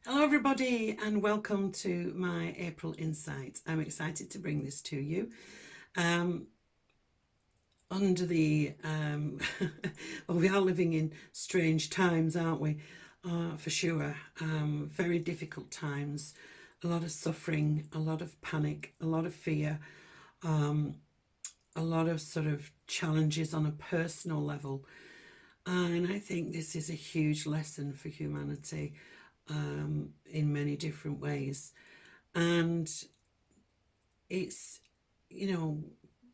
Hello, everybody, and welcome to my April Insight. I'm excited to bring this to you. Um, under the, well, we are living in strange times, aren't we? For sure. Very difficult times, a lot of suffering, a lot of panic, a lot of fear, a lot of sort of challenges on a personal level. And I think this is a huge lesson for humanity in many different ways. And it's, you know,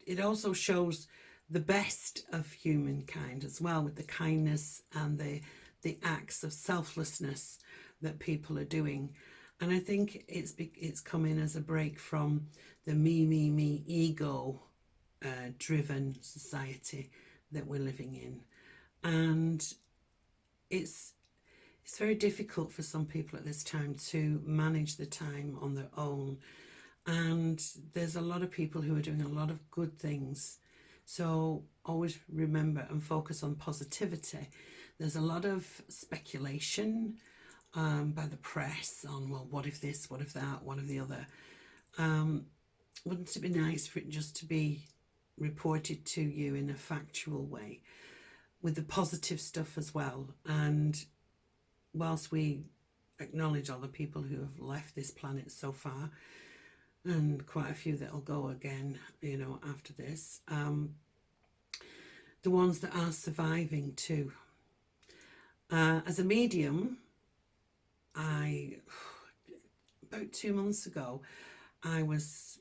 it also shows the best of humankind as well, with the kindness and the acts of selflessness that people are doing. And I think it's come in as a break from the me ego driven society that we're living in. And it's it's very difficult for some people at this time to manage the time on their own. And there's a lot of people who are doing a lot of good things. So always remember and focus on positivity. There's a lot of speculation by the press on, well, what if this, what if that, what if the other. Wouldn't it be nice for it just to be reported to you in a factual way with the positive stuff as well? And whilst we acknowledge all the people who have left this planet so far, and quite a few that'll go again, after this, the ones that are surviving too. As a medium, I about 2 months ago, I was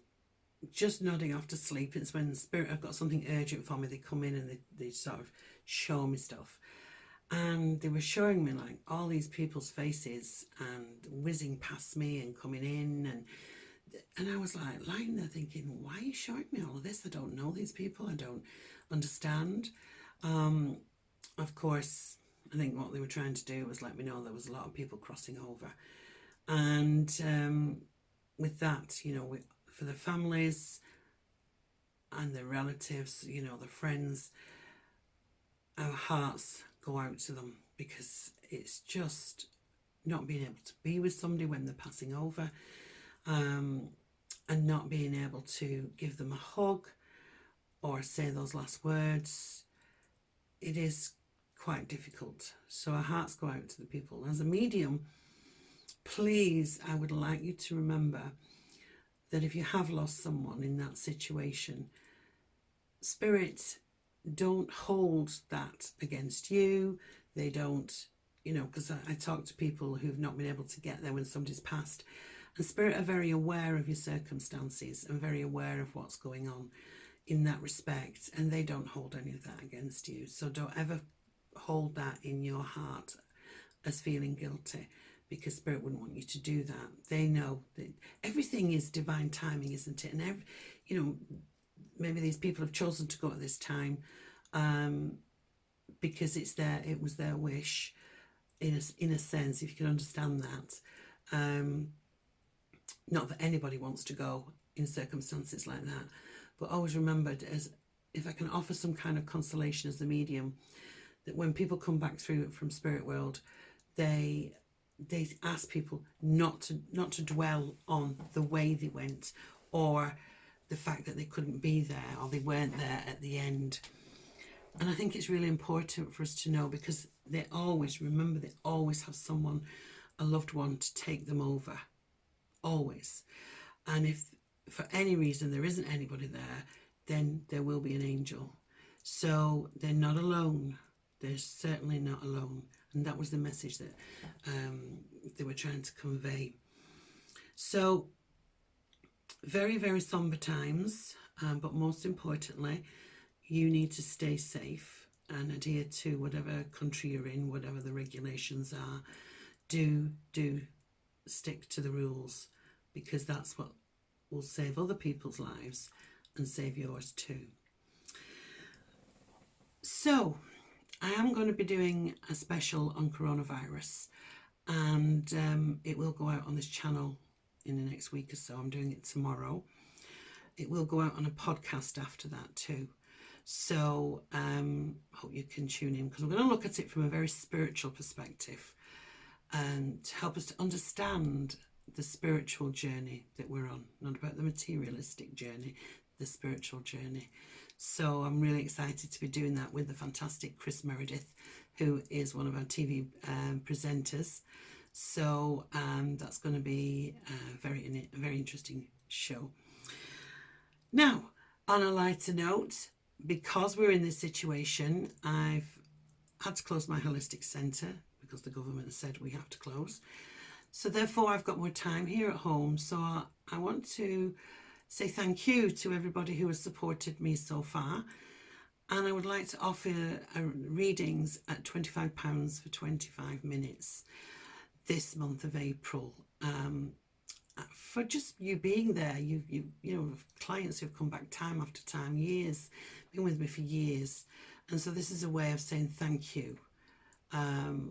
just nodding off to sleep. It's when Spirit have got something urgent for me. They come in and they sort of show me stuff. And they were showing me like all these people's faces and whizzing past me and coming in, and I was like lying there thinking, why are you showing me all of this? I don't know these people. I don't understand. Of course, I think what they were trying to do was let me know there was a lot of people crossing over. And with that, for the families and the relatives, the friends, our hearts go out to them, because it's just not being able to be with somebody when they're passing over, and not being able to give them a hug or say those last words. It is quite difficult. So our hearts go out to the people. As a medium, please, I would like you to remember that if you have lost someone in that situation, Spirit don't hold that against you. They don't, because I talk to people who've not been able to get there when somebody's passed, and Spirit are very aware of your circumstances and very aware of what's going on in that respect, and they don't hold any of that against you. So don't ever hold that in your heart as feeling guilty, because Spirit wouldn't want you to do that. They know that everything is divine timing, isn't it? And maybe these people have chosen to go at this time because it was their wish, in a sense, if you can understand that. Not that anybody wants to go in circumstances like that, but always remembered, as if I can offer some kind of consolation as a medium, that when people come back through from spirit world, they ask people not to dwell on the way they went, or the fact that they couldn't be there or they weren't there at the end. And I think it's really important for us to know, because they always have someone, a loved one, to take them over. Always. And if for any reason there isn't anybody there, then there will be an angel. So they're not alone. They're certainly not alone. And that was the message that they were trying to convey. So very, very somber times, but most importantly, you need to stay safe and adhere to whatever country you're in, whatever the regulations are. Do stick to the rules, because that's what will save other people's lives and save yours too. So I am going to be doing a special on coronavirus, and it will go out on this channel in the next week or so. I'm doing it tomorrow. It will go out on a podcast after that too. So hope you can tune in, because we're going to look at it from a very spiritual perspective. and to help us to understand the spiritual journey that we're on, not about the materialistic journey, the spiritual journey. So I'm really excited to be doing that with the fantastic Chris Meredith, who is one of our TV presenters. So that's going to be a very interesting show. Now, on a lighter note, because we're in this situation, I've had to close my holistic centre because the government said we have to close. So therefore, I've got more time here at home. So I want to say thank you to everybody who has supported me so far. And I would like to offer readings at £25 for 25 minutes this month of April. For just you being there, you know, clients who've come back time after time, years, been with me for years. And so this is a way of saying thank you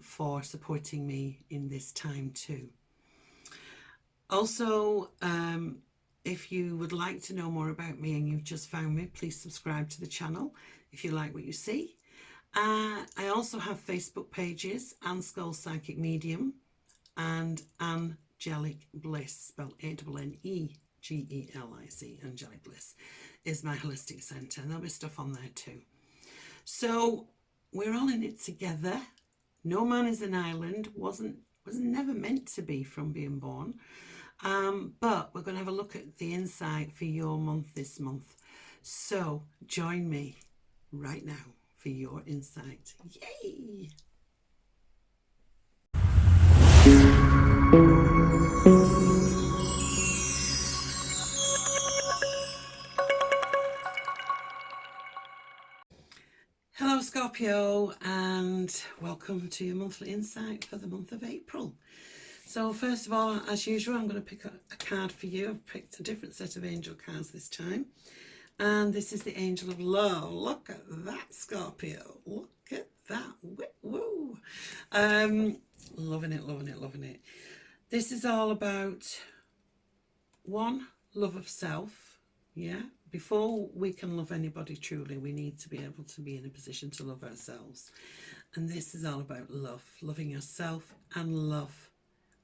for supporting me in this time too. Also, if you would like to know more about me and you've just found me, please subscribe to the channel if you like what you see. I also have Facebook pages, Anne Skull Psychic Medium and Angelic Bliss, spelled ANNEGELIC. Angelic Bliss is my holistic centre, and there'll be stuff on there too. So we're all in it together. No man is an island. Was never meant to be from being born. But we're going to have a look at the insight for your month this month. So join me right now for your insight. Yay! Hello Scorpio, and welcome to your monthly insight for the month of April. So first of all, as usual, I'm going to pick a card for you. I've picked a different set of angel cards this time. And this is the Angel of Love. Look at that, Scorpio. Look at that. Woo! Loving it, loving it, loving it. This is all about, one, love of self. Yeah. Before we can love anybody truly, we need to be able to be in a position to love ourselves. And this is all about love. Loving yourself and love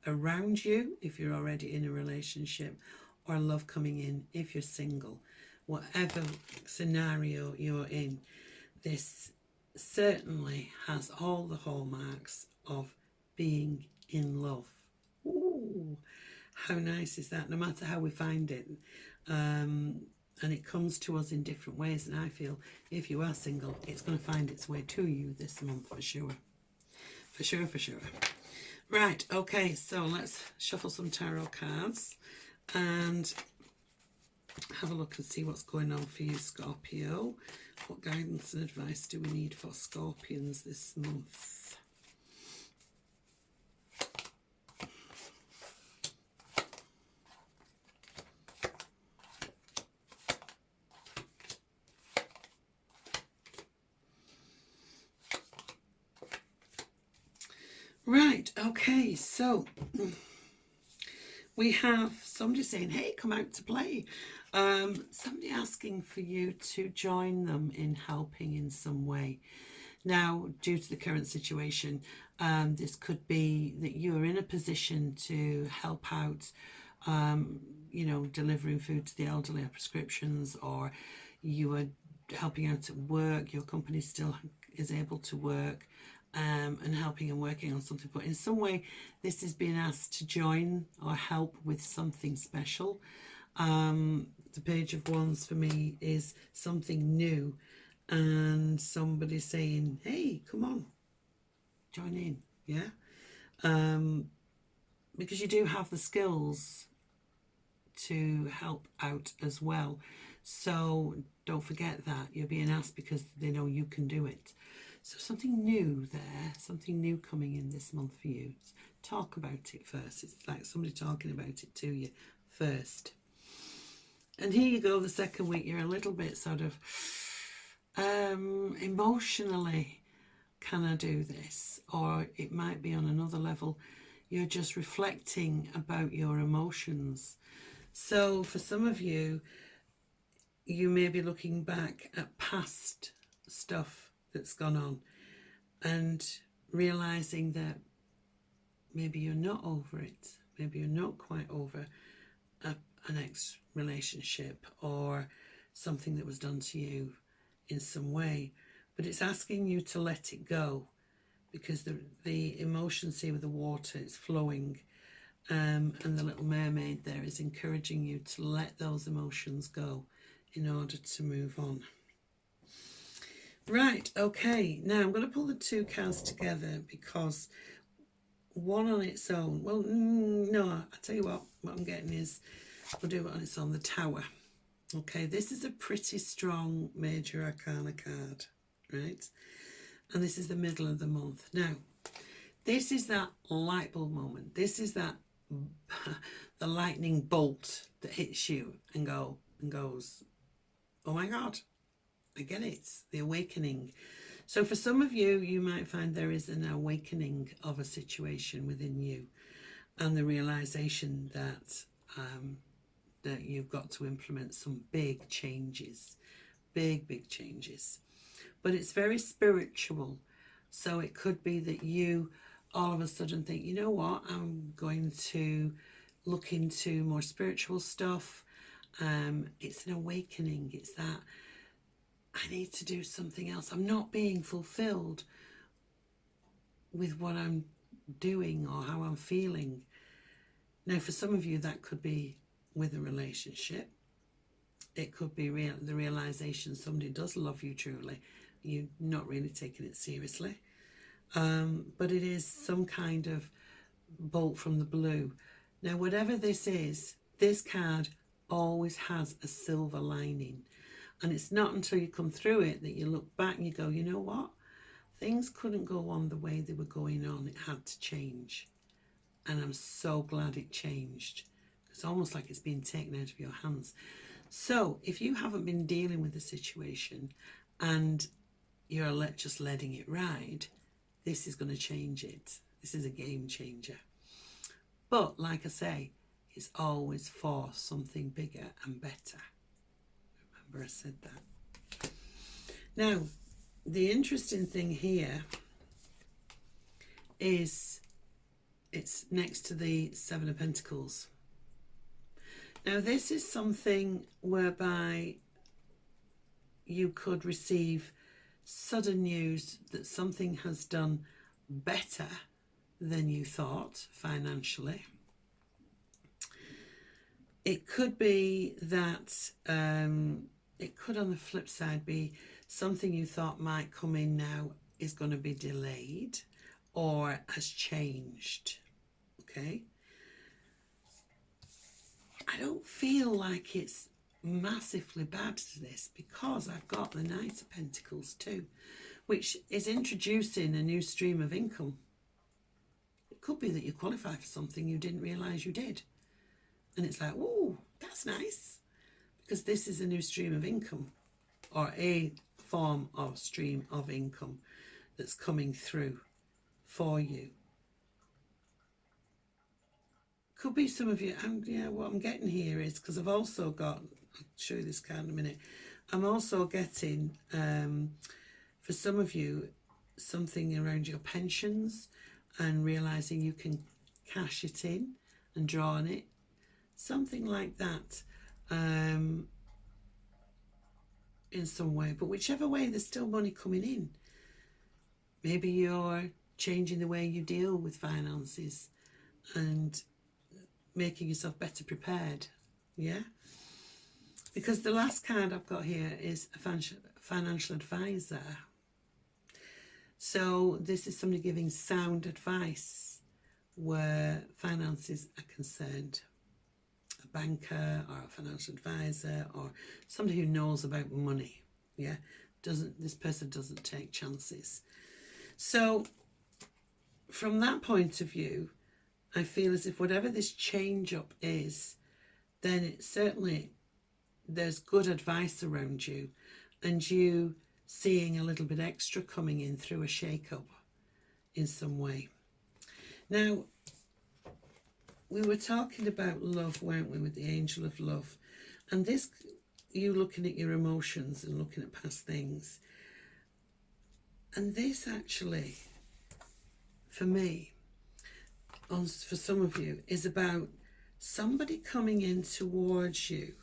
around you if you're already in a relationship, or love coming in if you're single. Whatever scenario you're in, this certainly has all the hallmarks of being in love. Ooh, how nice is that? No matter how we find it. And it comes to us in different ways. And I feel if you are single, it's going to find its way to you this month for sure. For sure, for sure. Right, okay, so let's shuffle some tarot cards and have a look and see what's going on for you, Scorpio. What guidance and advice do we need for Scorpions this month? Right, okay, so we have somebody saying, hey, come out to play. Somebody asking for you to join them in helping in some way. Now, due to the current situation, this could be that you are in a position to help out, you know, delivering food to the elderly or prescriptions, or you are helping out at work, your company still is able to work, and helping and working on something. But in some way, this is being asked to join or help with something special. The Page of Wands for me is something new, and somebody saying, hey, come on, join in. Yeah, because you do have the skills to help out as well. So don't forget that you're being asked because they know you can do it. So something new there, something new coming in this month for you. Talk about it first. It's like somebody talking about it to you first. And here you go, the second week, you're a little bit sort of emotionally, can I do this? Or it might be on another level, you're just reflecting about your emotions. So for some of you, you may be looking back at past stuff that's gone on and realizing that maybe you're not over it. Maybe you're not quite over an ex relationship or something that was done to you in some way. But it's asking you to let it go, because the emotion, see with the water, it's flowing. And the little mermaid there is encouraging you to let those emotions go in order to move on. Right, okay, now I'm going to pull the two cards together, because one on its own, well, no, I'll tell you what I'm getting is, we'll do it on its own, the Tower. Okay, this is a pretty strong major arcana card, right? And this is the middle of the month. Now, this is that light bulb moment. This is that the lightning bolt that hits you and goes, oh my God, I get it. The awakening. So for some of you, you might find there is an awakening of a situation within you, and the realization that that you've got to implement some big changes, big changes. But it's very spiritual. So it could be that you all of a sudden think, you know what, I'm going to look into more spiritual stuff. It's an awakening. It's that I need to do something else. I'm not being fulfilled with what I'm doing or how I'm feeling. Now, for some of you, that could be with a relationship. It could be the realization somebody does love you truly. You're not really taking it seriously. But it is some kind of bolt from the blue. Now, whatever this is, this card always has a silver lining. And it's not until you come through it that you look back and you go, you know what? Things couldn't go on the way they were going on. It had to change. And I'm so glad it changed. It's almost like it's been taken out of your hands. So if you haven't been dealing with the situation and you're just letting it ride, this is going to change it. This is a game changer. But like I say, it's always for something bigger and better. Remember I said that. Now, the interesting thing here is it's next to the Seven of Pentacles. Now, this is something whereby you could receive sudden news that something has done better than you thought financially. It could be that it could, on the flip side, be something you thought might come in now is going to be delayed or has changed. Okay? I don't feel like it's massively bad to this, because I've got the Knight of Pentacles too, which is introducing a new stream of income. It could be that you qualify for something you didn't realise you did. And it's like, oh, that's nice, because this is a new stream of income, or a form of stream of income that's coming through for you. Could be some of you, and yeah, what I'm getting here is, because I've also got, I'll show you this card in a minute, I'm also getting, for some of you, something around your pensions and realising you can cash it in and draw on it. Something like that, in some way. But whichever way, there's still money coming in. Maybe you're changing the way you deal with finances and making yourself better prepared. Yeah? Because the last card I've got here is a financial advisor. So this is somebody giving sound advice where finances are concerned. A banker or a financial advisor or somebody who knows about money. Yeah? This person doesn't take chances. So from that point of view, I feel as if whatever this change up is, then it certainly, there's good advice around you, and you seeing a little bit extra coming in through a shake-up in some way. Now, we were talking about love, weren't we, with the Angel of Love, and this, you looking at your emotions and looking at past things, and this actually, for me, for some of you is about somebody coming in towards you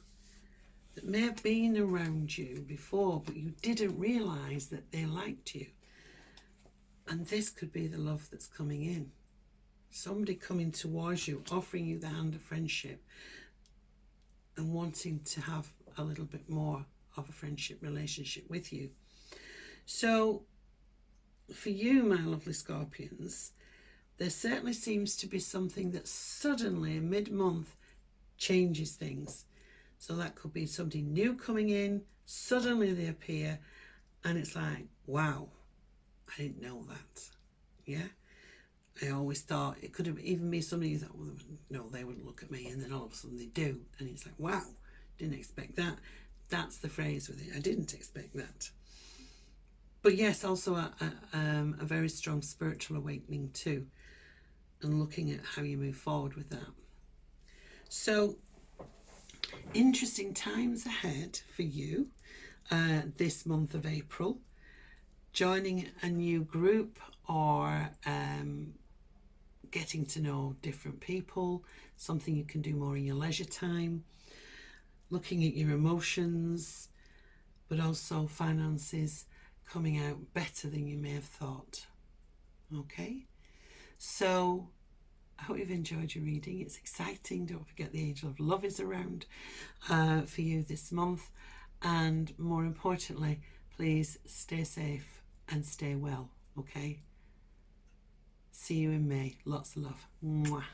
that may have been around you before, but you didn't realise that they liked you. And this could be the love that's coming in. Somebody coming towards you, offering you the hand of friendship and wanting to have a little bit more of a friendship relationship with you. So for you, my lovely Scorpions, there certainly seems to be something that suddenly mid-month changes things. So that could be somebody new coming in, suddenly they appear, and it's like, wow, I didn't know that. Yeah, I always thought it could have even been somebody you thought, well, no, they wouldn't look at me, and then all of a sudden they do, and it's like, wow, didn't expect that. That's the phrase with it. I didn't expect that. But yes, also a very strong spiritual awakening too, and looking at how you move forward with that. So interesting times ahead for you this month of April. Joining a new group or getting to know different people, something you can do more in your leisure time, looking at your emotions, but also finances coming out better than you may have thought. Okay, so I hope you've enjoyed your reading. It's exciting. Don't forget the Angel of Love is around for you this month. And more importantly, please stay safe and stay well, okay? See you in May. Lots of love. Mwah.